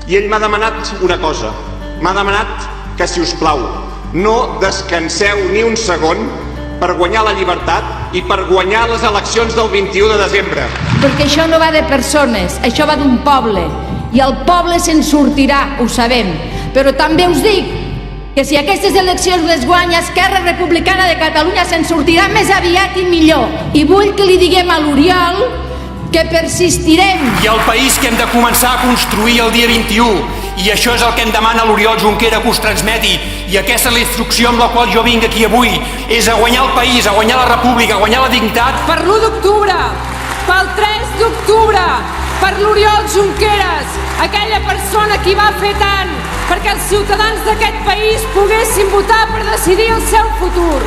I ell m'ha demanat una cosa. M'ha demanat que, si us plau, no descanseu ni un segon per guanyar la llibertat i per guanyar les eleccions del 21 de desembre. Perquè això no va de persones, això va d'un poble. I el poble se'n sortirà, ho sabem. Però també us dic que si aquestes eleccions les guanya Esquerra Republicana de Catalunya se'n sortirà més aviat i millor. I vull que li diguem a l'Oriol que persistirem. I el país que hem de començar a construir el dia 21. I això és el que em demana l'Oriol Junquera que us transmeti. I aquesta és la instrucció amb la qual jo vinc aquí avui. És a guanyar el país, a guanyar la república, a guanyar la dignitat. Per l'1 d'octubre, pel 3 d'octubre, per l'Oriol Junqueras, aquella persona que hi va fer tant perquè els ciutadans d'aquest país poguessin votar per decidir el seu futur.